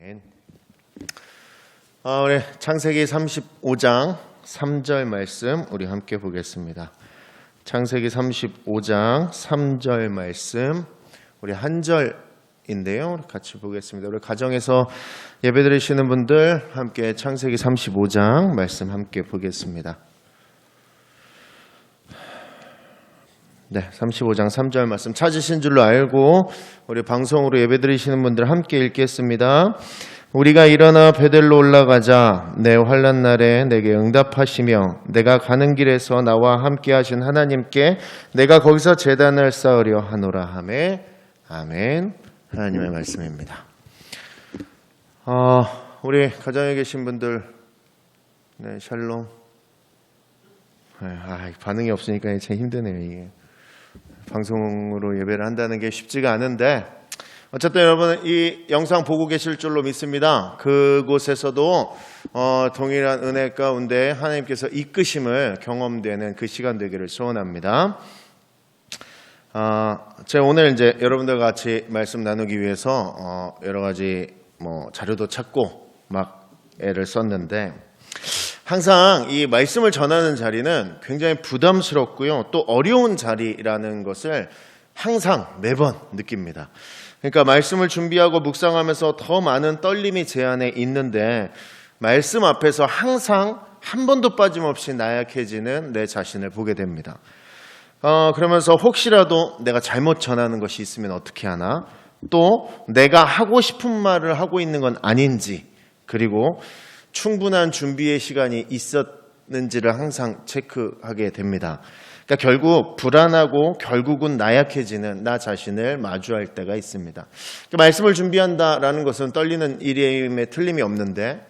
아멘. 우리 창세기 35장 3절 말씀 우리 함께 보겠습니다. 창세기 35장 3절 말씀 우리 한 절인데요. 같이 보겠습니다. 우리 가정에서 예배드리시는 분들 함께 창세기 35장 말씀 함께 보겠습니다. 네, 35장 3절 말씀 찾으신 줄로 알고 우리 방송으로 예배드리시는 분들 함께 읽겠습니다. 우리가 일어나 베델로 올라가자. 내 환난 날에 내게 응답하시며 내가 가는 길에서 나와 함께 하신 하나님께 내가 거기서 제단을 쌓으려 하노라 하매. 아멘. 하나님의 말씀입니다. 우리 가정에 계신 분들, 네, 샬롬. 반응이 없으니까 참 힘드네요, 이게. 방송으로 예배를 한다는 게 쉽지가 않은데 어쨌든 여러분 이 영상 보고 계실 줄로 믿습니다. 그곳에서도 동일한 은혜 가운데 하나님께서 이끄심을 경험되는 그 시간 되기를 소원합니다. 제가 오늘 이제 여러분들과 같이 말씀 나누기 위해서 여러 가지 자료도 찾고 막 애를 썼는데 항상 이 말씀을 전하는 자리는 굉장히 부담스럽고요. 또 어려운 자리라는 것을 항상 매번 느낍니다. 그러니까 말씀을 준비하고 묵상하면서 더 많은 떨림이 제 안에 있는데 말씀 앞에서 항상 한 번도 빠짐없이 나약해지는 내 자신을 보게 됩니다. 그러면서 혹시라도 내가 잘못 전하는 것이 있으면 어떻게 하나? 또 내가 하고 싶은 말을 하고 있는 건 아닌지, 그리고 충분한 준비의 시간이 있었는지를 항상 체크하게 됩니다. 그러니까 결국 불안하고 결국은 나약해지는 나 자신을 마주할 때가 있습니다. 그러니까 말씀을 준비한다라는 것은 떨리는 일임에 틀림이 없는데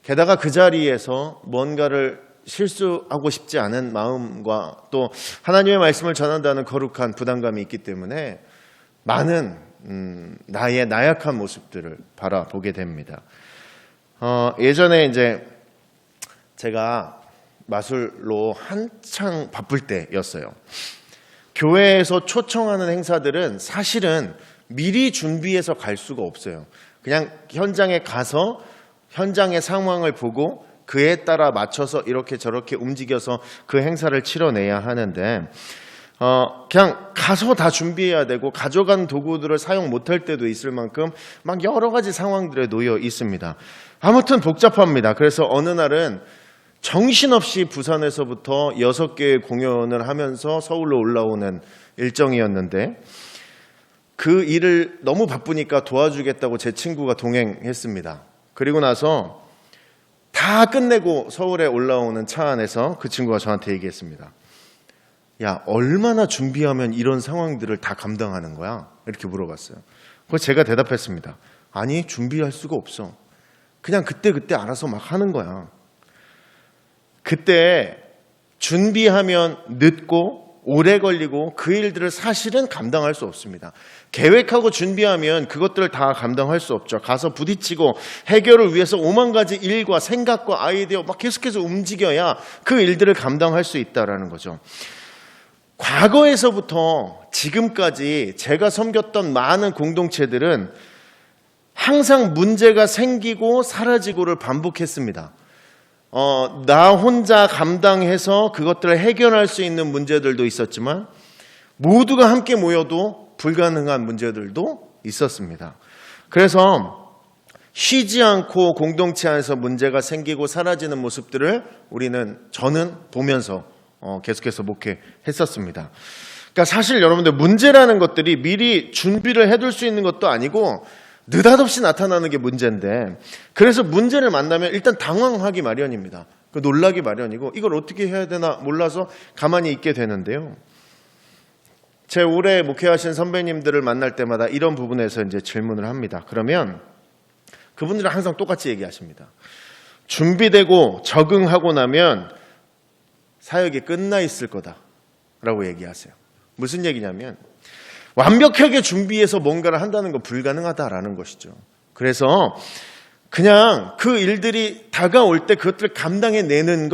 게다가 그 자리에서 뭔가를 실수하고 싶지 않은 마음과 또 하나님의 말씀을 전한다는 거룩한 부담감이 있기 때문에 많은 나의 나약한 모습들을 바라보게 됩니다. 예전에 이제 제가 마술로 한창 바쁠 때였어요. 교회에서 초청하는 행사들은 사실은 미리 준비해서 갈 수가 없어요. 그냥 현장에 가서 현장의 상황을 보고 그에 따라 맞춰서 이렇게 저렇게 움직여서 그 행사를 치러내야 하는데 그냥 가서 다 준비해야 되고 가져간 도구들을 사용 못할 때도 있을 만큼 막 여러 가지 상황들에 놓여 있습니다. 아무튼 복잡합니다. 그래서 어느 날은 정신없이 부산에서부터 6개의 공연을 하면서 서울로 올라오는 일정이었는데 그 일을 너무 바쁘니까 도와주겠다고 제 친구가 동행했습니다. 그리고 나서 다 끝내고 서울에 올라오는 차 안에서 그 친구가 저한테 얘기했습니다. 야, 얼마나 준비하면 이런 상황들을 다 감당하는 거야? 이렇게 물어봤어요. 그래서 제가 대답했습니다. 아니, 준비할 수가 없어. 그냥 그때 알아서 막 하는 거야. 그때 준비하면 늦고 오래 걸리고 그 일들을 사실은 감당할 수 없습니다. 계획하고 준비하면 그것들을 다 감당할 수 없죠. 가서 부딪히고 해결을 위해서 5만 가지 일과 생각과 아이디어 막 계속해서 움직여야 그 일들을 감당할 수 있다라는 거죠. 과거에서부터 지금까지 제가 섬겼던 많은 공동체들은 항상 문제가 생기고 사라지고를 반복했습니다. 나 혼자 감당해서 그것들을 해결할 수 있는 문제들도 있었지만 모두가 함께 모여도 불가능한 문제들도 있었습니다. 그래서 쉬지 않고 공동체 안에서 문제가 생기고 사라지는 모습들을 저는 보면서 계속해서 목회했었습니다. 그러니까 사실 여러분들 문제라는 것들이 미리 준비를 해둘 수 있는 것도 아니고 느닷없이 나타나는 게 문제인데 그래서 문제를 만나면 일단 당황하기 마련입니다. 놀라기 마련이고 이걸 어떻게 해야 되나 몰라서 가만히 있게 되는데요. 제 오래 목회하신 선배님들을 만날 때마다 이런 부분에서 이제 질문을 합니다. 그러면 그분들은 항상 똑같이 얘기하십니다. 준비되고 적응하고 나면 사역이 끝나 있을 거다라고 얘기하세요. 무슨 얘기냐면 완벽하게 준비해서 뭔가를 한다는 건 불가능하다라는 것이죠. 그래서 그냥 그 일들이 다가올 때 그것들을 감당해내는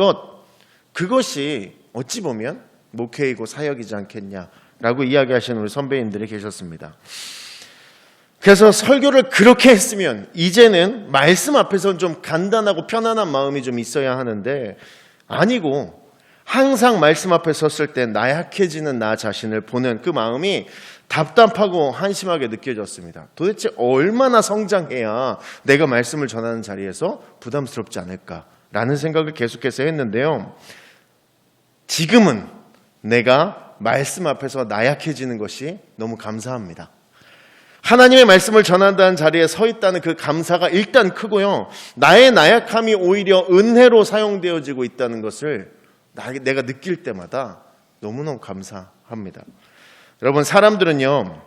그것이 어찌 보면 목회이고 사역이지 않겠냐라고 이야기하시는 우리 선배님들이 계셨습니다. 그래서 설교를 그렇게 했으면 이제는 말씀 앞에서는 좀 간단하고 편안한 마음이 좀 있어야 하는데 아니고 항상 말씀 앞에 섰을 때 나약해지는 나 자신을 보는 그 마음이 답답하고 한심하게 느껴졌습니다. 도대체 얼마나 성장해야 내가 말씀을 전하는 자리에서 부담스럽지 않을까라는 생각을 계속해서 했는데요. 지금은 내가 말씀 앞에서 나약해지는 것이 너무 감사합니다. 하나님의 말씀을 전한다는 자리에 서 있다는 그 감사가 일단 크고요. 나의 나약함이 오히려 은혜로 사용되어지고 있다는 것을 내가 느낄 때마다 너무너무 감사합니다. 여러분, 사람들은요,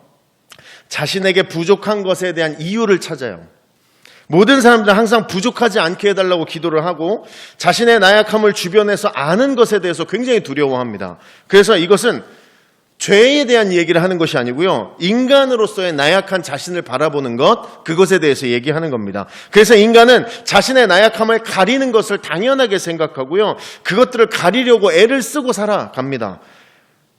자신에게 부족한 것에 대한 이유를 찾아요. 모든 사람들은 항상 부족하지 않게 해달라고 기도를 하고 자신의 나약함을 주변에서 아는 것에 대해서 굉장히 두려워합니다. 그래서 이것은 죄에 대한 얘기를 하는 것이 아니고요. 인간으로서의 나약한 자신을 바라보는 것, 그것에 대해서 얘기하는 겁니다. 그래서 인간은 자신의 나약함을 가리는 것을 당연하게 생각하고요. 그것들을 가리려고 애를 쓰고 살아갑니다.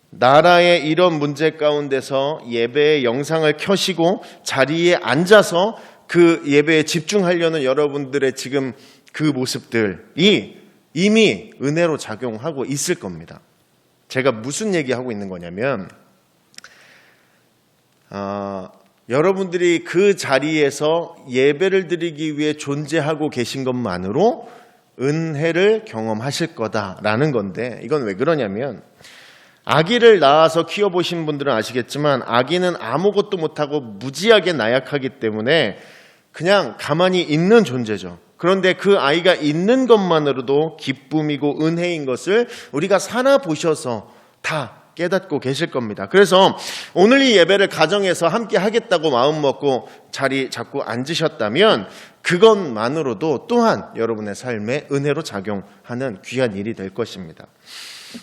나라의 이런 문제 가운데서 예배의 영상을 켜시고 자리에 앉아서 그 예배에 집중하려는 여러분들의 지금 그 모습들이 이미 은혜로 작용하고 있을 겁니다. 제가 무슨 얘기하고 있는 거냐면 여러분들이 그 자리에서 예배를 드리기 위해 존재하고 계신 것만으로 은혜를 경험하실 거다라는 건데, 이건 왜 그러냐면 아기를 낳아서 키워보신 분들은 아시겠지만 아기는 아무것도 못하고 무지하게 나약하기 때문에 그냥 가만히 있는 존재죠. 그런데 그 아이가 있는 것만으로도 기쁨이고 은혜인 것을 우리가 살아보셔서 다 깨닫고 계실 겁니다. 그래서 오늘 이 예배를 가정에서 함께 하겠다고 마음먹고 자리 잡고 앉으셨다면 그것만으로도 또한 여러분의 삶에 은혜로 작용하는 귀한 일이 될 것입니다.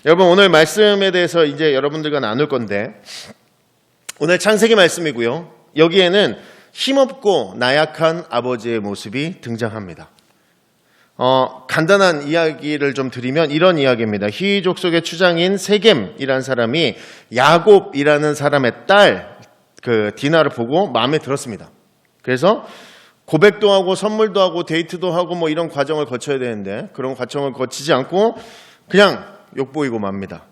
여러분, 오늘 말씀에 대해서 이제 여러분들과 나눌 건데, 오늘 창세기 말씀이고요. 여기에는 힘없고 나약한 아버지의 모습이 등장합니다. 간단한 이야기를 좀 드리면 이런 이야기입니다. 히위 족속의 추장인 세겜이라는 사람이 야곱이라는 사람의 딸 디나를 보고 마음에 들었습니다. 그래서 고백도 하고 선물도 하고 데이트도 하고 뭐 이런 과정을 거쳐야 되는데 그런 과정을 거치지 않고 그냥 욕보이고 맙니다.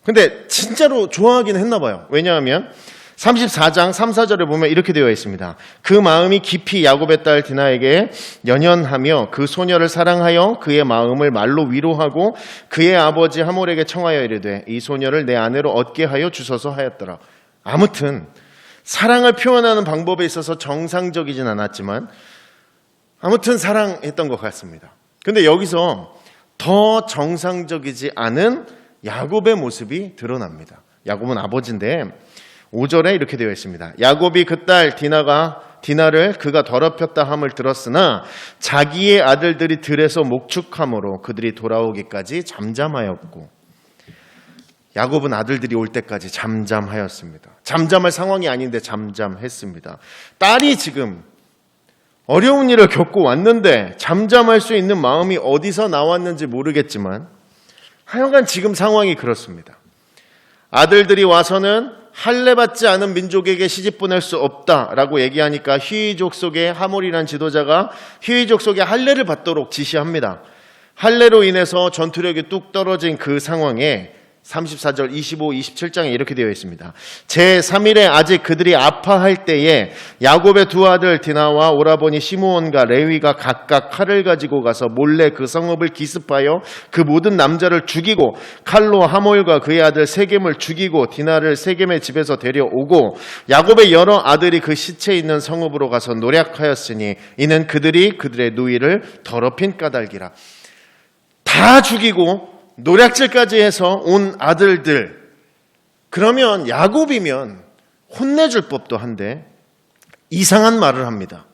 근데 진짜로 좋아하긴 했나 봐요. 왜냐하면 34장 3, 4절에 보면 이렇게 되어 있습니다. 그 마음이 깊이 야곱의 딸 디나에게 연연하며 그 소녀를 사랑하여 그의 마음을 말로 위로하고 그의 아버지 하몰에게 청하여 이르되 이 소녀를 내 아내로 얻게 하여 주소서 하였더라. 아무튼 사랑을 표현하는 방법에 있어서 정상적이진 않았지만 아무튼 사랑했던 것 같습니다. 근데 여기서 더 정상적이지 않은 야곱의 모습이 드러납니다. 야곱은 아버지인데 5절에 이렇게 되어 있습니다. 야곱이 그 딸 디나를 그가 더럽혔다 함을 들었으나 자기의 아들들이 들에서 목축함으로 그들이 돌아오기까지 잠잠하였고, 야곱은 아들들이 올 때까지 잠잠하였습니다. 잠잠할 상황이 아닌데 잠잠했습니다. 딸이 지금 어려운 일을 겪고 왔는데 잠잠할 수 있는 마음이 어디서 나왔는지 모르겠지만 하여간 지금 상황이 그렇습니다. 아들들이 와서는 할례받지 않은 민족에게 시집 보낼 수 없다라고 얘기하니까 히위족 속의 하몰이라는 지도자가 히위족 속의 할례를 받도록 지시합니다. 할례로 인해서 전투력이 뚝 떨어진 그 상황에 34절 25, 27장에 이렇게 되어 있습니다. 제3일에 아직 그들이 아파할 때에 야곱의 두 아들 디나와 오라버니 시므온과 레위가 각각 칼을 가지고 가서 몰래 그 성읍을 기습하여 그 모든 남자를 죽이고 칼로 하몰과 그의 아들 세겜을 죽이고 디나를 세겜의 집에서 데려오고 야곱의 여러 아들이 그 시체 있는 성읍으로 가서 노략하였으니 이는 그들이 그들의 누이를 더럽힌 까닭이라. 다 죽이고 노략질까지 해서 온 아들들, 그러면 야곱이면 혼내줄 법도 한데 이상한 말을 합니다.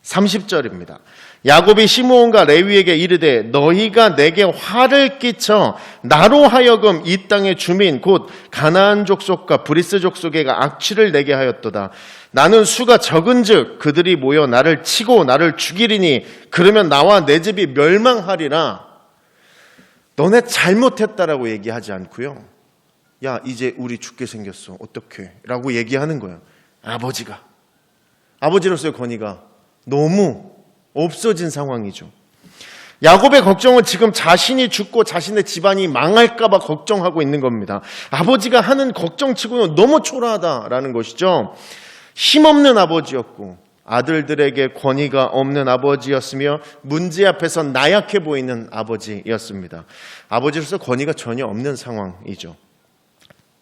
30절입니다. 야곱이 시므온과 레위에게 이르되 너희가 내게 화를 끼쳐 나로 하여금 이 땅의 주민 곧 가나안 족속과 브리스 족속에게 악취를 내게 하였도다. 나는 수가 적은즉 그들이 모여 나를 치고 나를 죽이리니 그러면 나와 내 집이 멸망하리라. 너네 잘못했다라고 얘기하지 않고요. 야, 이제 우리 죽게 생겼어. 어떡해? 라고 얘기하는 거예요. 아버지가. 아버지로서의 권위가 너무 없어진 상황이죠. 야곱의 걱정은 지금 자신이 죽고 자신의 집안이 망할까 봐 걱정하고 있는 겁니다. 아버지가 하는 걱정치고는 너무 초라하다라는 것이죠. 힘없는 아버지였고 아들들에게 권위가 없는 아버지였으며 문제 앞에서 나약해 보이는 아버지였습니다. 아버지로서 권위가 전혀 없는 상황이죠.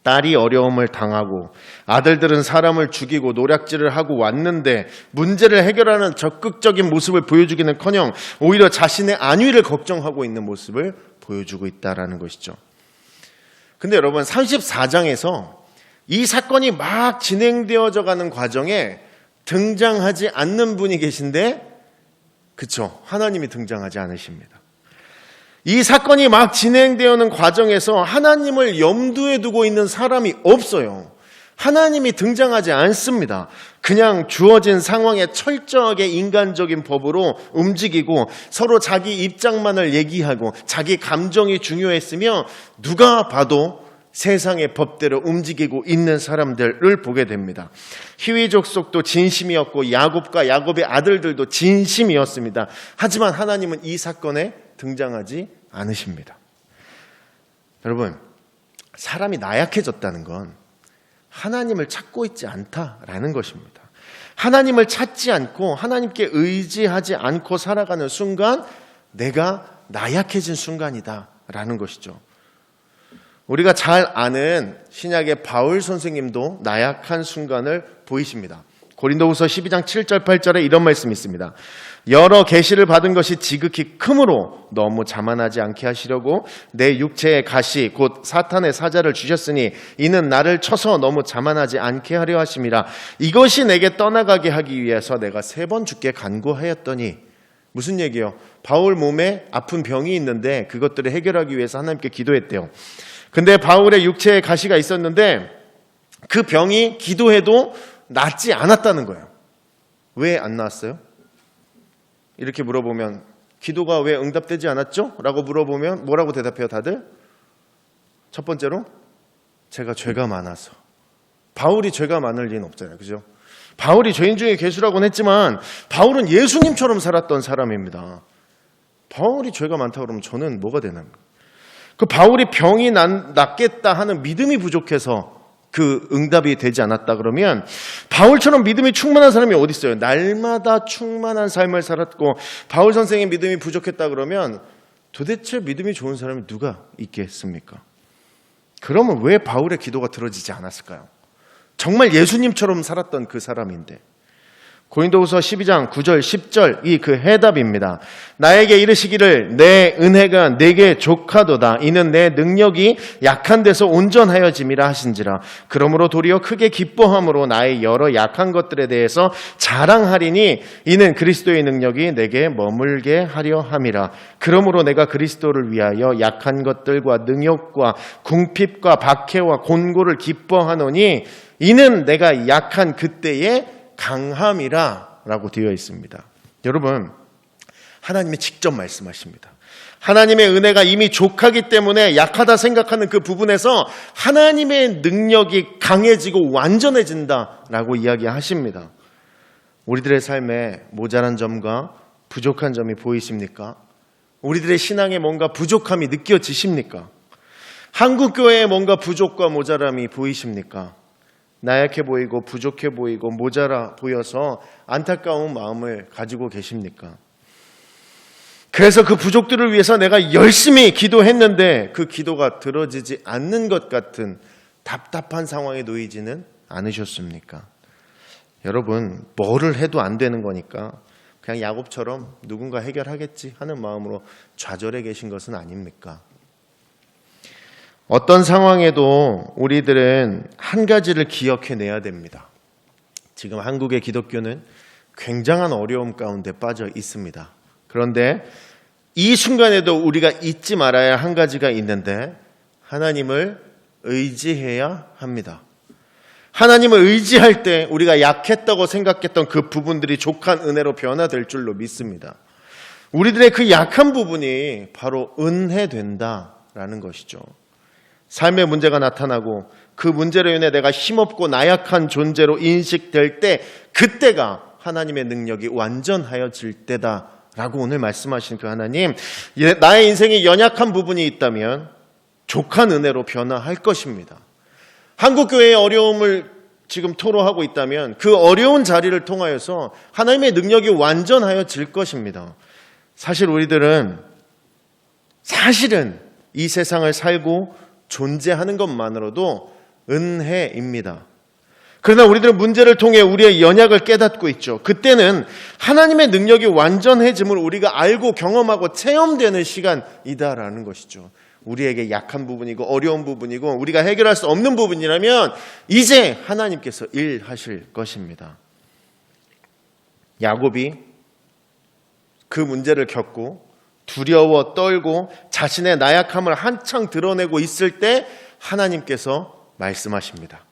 딸이 어려움을 당하고 아들들은 사람을 죽이고 노략질을 하고 왔는데 문제를 해결하는 적극적인 모습을 보여주기는커녕 오히려 자신의 안위를 걱정하고 있는 모습을 보여주고 있다는 것이죠. 근데 여러분 34장에서 이 사건이 막 진행되어져 가는 과정에 등장하지 않는 분이 계신데 그쵸? 하나님이 등장하지 않으십니다. 이 사건이 막 진행되어는 과정에서 하나님을 염두에 두고 있는 사람이 없어요. 하나님이 등장하지 않습니다. 그냥 주어진 상황에 철저하게 인간적인 법으로 움직이고 서로 자기 입장만을 얘기하고 자기 감정이 중요했으며 누가 봐도 세상의 법대로 움직이고 있는 사람들을 보게 됩니다. 히위 족속도 진심이었고 야곱과 야곱의 아들들도 진심이었습니다. 하지만 하나님은 이 사건에 등장하지 않으십니다. 여러분, 사람이 나약해졌다는 건 하나님을 찾고 있지 않다라는 것입니다. 하나님을 찾지 않고 하나님께 의지하지 않고 살아가는 순간 내가 나약해진 순간이다라는 것이죠. 우리가 잘 아는 신약의 바울 선생님도 나약한 순간을 보이십니다. 고린도후서 12장 7절 8절에 이런 말씀이 있습니다. 여러 계시를 받은 것이 지극히 크므로 너무 자만하지 않게 하시려고 내 육체의 가시 곧 사탄의 사자를 주셨으니 이는 나를 쳐서 너무 자만하지 않게 하려 하심이라. 이것이 내게 떠나가게 하기 위해서 내가 3번 주께 간구하였더니. 무슨 얘기예요? 바울 몸에 아픈 병이 있는데 그것들을 해결하기 위해서 하나님께 기도했대요. 근데 바울의 육체에 가시가 있었는데 그 병이 기도해도 낫지 않았다는 거예요. 왜 안 나았어요? 이렇게 물어보면 기도가 왜 응답되지 않았죠? 라고 물어보면 뭐라고 대답해요 다들? 첫 번째로 제가 죄가 많아서. 바울이 죄가 많을 리는 없잖아요. 그죠? 바울이 죄인 중에 괴수라고는 했지만 바울은 예수님처럼 살았던 사람입니다. 바울이 죄가 많다 그러면 저는 뭐가 되나요? 그 바울이 병이 낫겠다 하는 믿음이 부족해서 그 응답이 되지 않았다 그러면 바울처럼 믿음이 충만한 사람이 어디 있어요? 날마다 충만한 삶을 살았고 바울 선생의 믿음이 부족했다 그러면 도대체 믿음이 좋은 사람이 누가 있겠습니까? 그러면 왜 바울의 기도가 들어지지 않았을까요? 정말 예수님처럼 살았던 그 사람인데. 고린도후서 12장 9절 10절 이 그 해답입니다. 나에게 이르시기를 내 은혜가 내게 족하도다. 이는 내 능력이 약한 데서 온전하여짐이라 하신지라. 그러므로 도리어 크게 기뻐함으로 나의 여러 약한 것들에 대해서 자랑하리니 이는 그리스도의 능력이 내게 머물게 하려 함이라. 그러므로 내가 그리스도를 위하여 약한 것들과 능욕과 궁핍과 박해와 곤고를 기뻐하노니 이는 내가 약한 그때에 강함이라 라고 되어 있습니다. 여러분, 하나님이 직접 말씀하십니다. 하나님의 은혜가 이미 족하기 때문에 약하다 생각하는 그 부분에서 하나님의 능력이 강해지고 완전해진다라고 이야기하십니다. 우리들의 삶에 모자란 점과 부족한 점이 보이십니까? 우리들의 신앙에 뭔가 부족함이 느껴지십니까? 한국교회에 뭔가 부족과 모자람이 보이십니까? 나약해 보이고 부족해 보이고 모자라 보여서 안타까운 마음을 가지고 계십니까? 그래서 그 부족들을 위해서 내가 열심히 기도했는데 그 기도가 들어지지 않는 것 같은 답답한 상황에 놓이지는 않으셨습니까? 여러분, 뭐를 해도 안 되는 거니까 그냥 야곱처럼 누군가 해결하겠지 하는 마음으로 좌절해 계신 것은 아닙니까? 어떤 상황에도 우리들은 한 가지를 기억해내야 됩니다. 지금 한국의 기독교는 굉장한 어려움 가운데 빠져 있습니다. 그런데 이 순간에도 우리가 잊지 말아야 한 가지가 있는데 하나님을 의지해야 합니다. 하나님을 의지할 때 우리가 약했다고 생각했던 그 부분들이 족한 은혜로 변화될 줄로 믿습니다. 우리들의 그 약한 부분이 바로 은혜된다라는 것이죠. 삶의 문제가 나타나고 그 문제로 인해 내가 힘없고 나약한 존재로 인식될 때 그때가 하나님의 능력이 완전하여질 때다라고 오늘 말씀하신 그 하나님, 나의 인생에 연약한 부분이 있다면 족한 은혜로 변화할 것입니다. 한국교회의 어려움을 지금 토로하고 있다면 그 어려운 자리를 통하여서 하나님의 능력이 완전하여질 것입니다. 사실은 이 세상을 살고 존재하는 것만으로도 은혜입니다. 그러나 우리들은 문제를 통해 우리의 연약을 깨닫고 있죠. 그때는 하나님의 능력이 완전해짐을 우리가 알고 경험하고 체험되는 시간이다라는 것이죠. 우리에게 약한 부분이고 어려운 부분이고 우리가 해결할 수 없는 부분이라면 이제 하나님께서 일하실 것입니다. 야곱이 그 문제를 겪고 두려워 떨고 자신의 나약함을 한창 드러내고 있을 때 하나님께서 말씀하십니다.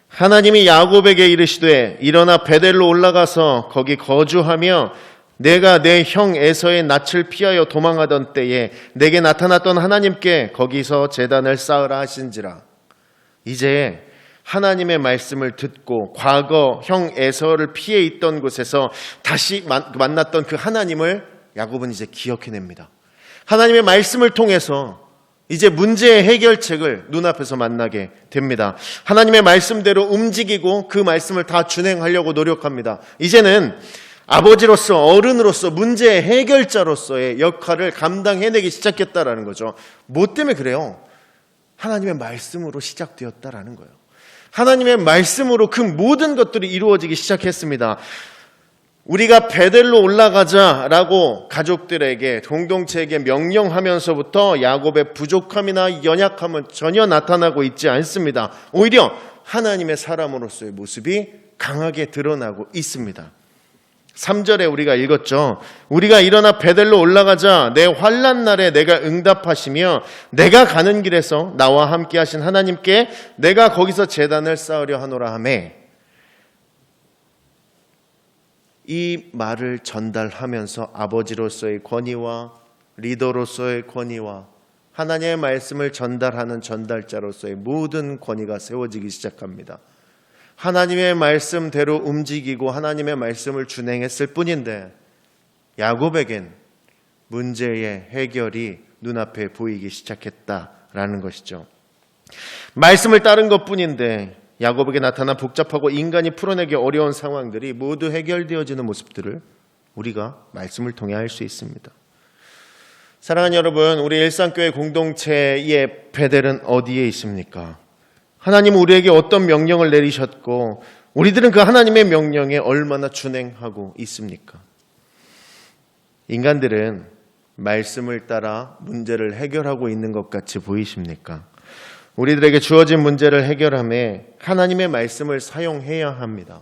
하나님이 야곱에게 이르시되 일어나 베델로 올라가서 거기 거주하며 내가 내 형 에서의 낯을 피하여 도망하던 때에 내게 나타났던 하나님께 거기서 제단을 쌓으라 하신지라. 이제 하나님의 말씀을 듣고 과거 형 에서를 피해 있던 곳에서 다시 만났던 그 하나님을 야곱은 이제 기억해냅니다. 하나님의 말씀을 통해서 이제 문제의 해결책을 눈앞에서 만나게 됩니다. 하나님의 말씀대로 움직이고 그 말씀을 다 준행하려고 노력합니다. 이제는 아버지로서 어른으로서 문제의 해결자로서의 역할을 감당해내기 시작했다라는 거죠. 뭐 때문에 그래요? 하나님의 말씀으로 시작되었다라는 거예요. 하나님의 말씀으로 그 모든 것들이 이루어지기 시작했습니다. 우리가 베델로 올라가자라고 가족들에게 공동체에게 명령하면서부터 야곱의 부족함이나 연약함은 전혀 나타나고 있지 않습니다. 오히려 하나님의 사람으로서의 모습이 강하게 드러나고 있습니다. 3절에 우리가 읽었죠. 우리가 일어나 베델로 올라가자 내 환난 날에 내가 응답하시며 내가 가는 길에서 나와 함께 하신 하나님께 내가 거기서 제단을 쌓으려 하노라 하매, 이 말을 전달하면서 아버지로서의 권위와 리더로서의 권위와 하나님의 말씀을 전달하는 전달자로서의 모든 권위가 세워지기 시작합니다. 하나님의 말씀대로 움직이고 하나님의 말씀을 준행했을 뿐인데 야곱에겐 문제의 해결이 눈앞에 보이기 시작했다라는 것이죠. 말씀을 따른 것뿐인데 야곱에게 나타난 복잡하고 인간이 풀어내기 어려운 상황들이 모두 해결되어지는 모습들을 우리가 말씀을 통해 알 수 있습니다. 사랑하는 여러분, 우리 일상교회 공동체의 베델은 어디에 있습니까? 하나님은 우리에게 어떤 명령을 내리셨고 우리들은 그 하나님의 명령에 얼마나 준행하고 있습니까? 인간들은 말씀을 따라 문제를 해결하고 있는 것 같이 보이십니까? 우리들에게 주어진 문제를 해결함에 하나님의 말씀을 사용해야 합니다.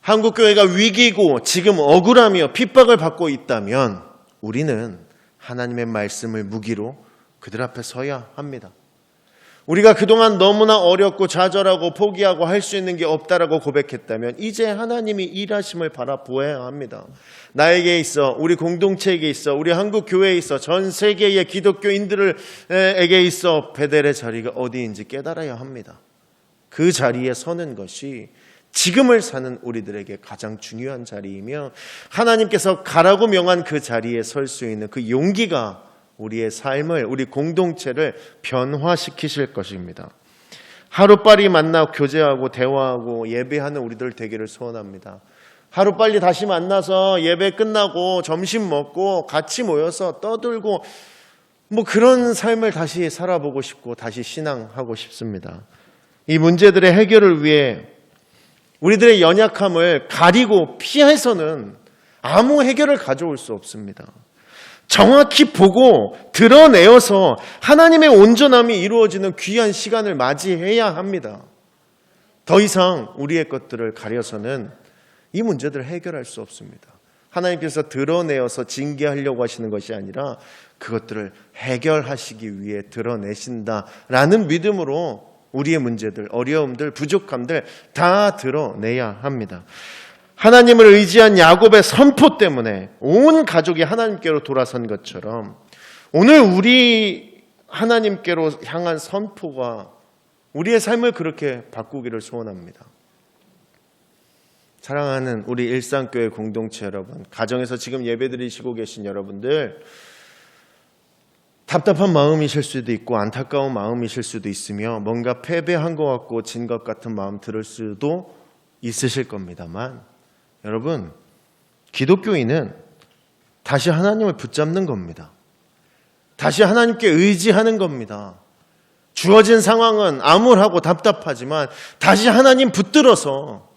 한국교회가 위기고 지금 억울하며 핍박을 받고 있다면 우리는 하나님의 말씀을 무기로 그들 앞에 서야 합니다. 우리가 그동안 너무나 어렵고 좌절하고 포기하고 할 수 있는 게 없다라고 고백했다면 이제 하나님이 일하심을 바라보아야 합니다. 나에게 있어, 우리 공동체에게 있어, 우리 한국교회에 있어, 전 세계의 기독교인들에게 있어 베델의 자리가 어디인지 깨달아야 합니다. 그 자리에 서는 것이 지금을 사는 우리들에게 가장 중요한 자리이며 하나님께서 가라고 명한 그 자리에 설 수 있는 그 용기가 우리의 삶을, 우리 공동체를 변화시키실 것입니다. 하루빨리 만나 교제하고 대화하고 예배하는 우리들 되기를 소원합니다. 하루빨리 다시 만나서 예배 끝나고 점심 먹고 같이 모여서 떠들고 그런 삶을 다시 살아보고 싶고 다시 신앙하고 싶습니다. 이 문제들의 해결을 위해 우리들의 연약함을 가리고 피해서는 아무 해결을 가져올 수 없습니다. 정확히 보고 드러내어서 하나님의 온전함이 이루어지는 귀한 시간을 맞이해야 합니다. 더 이상 우리의 것들을 가려서는 이 문제들을 해결할 수 없습니다. 하나님께서 드러내어서 징계하려고 하시는 것이 아니라 그것들을 해결하시기 위해 드러내신다라는 믿음으로 우리의 문제들, 어려움들, 부족함들 다 드러내야 합니다. 하나님을 의지한 야곱의 선포 때문에 온 가족이 하나님께로 돌아선 것처럼 오늘 우리 하나님께로 향한 선포가 우리의 삶을 그렇게 바꾸기를 소원합니다. 사랑하는 우리 일상교회 공동체 여러분, 가정에서 지금 예배드리시고 계신 여러분들, 답답한 마음이실 수도 있고 안타까운 마음이실 수도 있으며 뭔가 패배한 것 같고 진 것 같은 마음 들을 수도 있으실 겁니다만, 여러분, 기독교인은 다시 하나님을 붙잡는 겁니다. 다시 하나님께 의지하는 겁니다. 주어진 상황은 암울하고 답답하지만 다시 하나님 붙들어서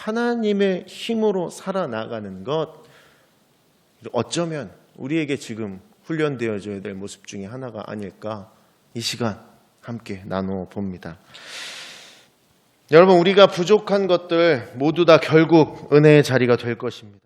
하나님의 힘으로 살아나가는 것, 어쩌면 우리에게 지금 훈련되어져야 될 모습 중에 하나가 아닐까, 이 시간 함께 나누어 봅니다. 여러분, 우리가 부족한 것들 모두 다 결국 은혜의 자리가 될 것입니다.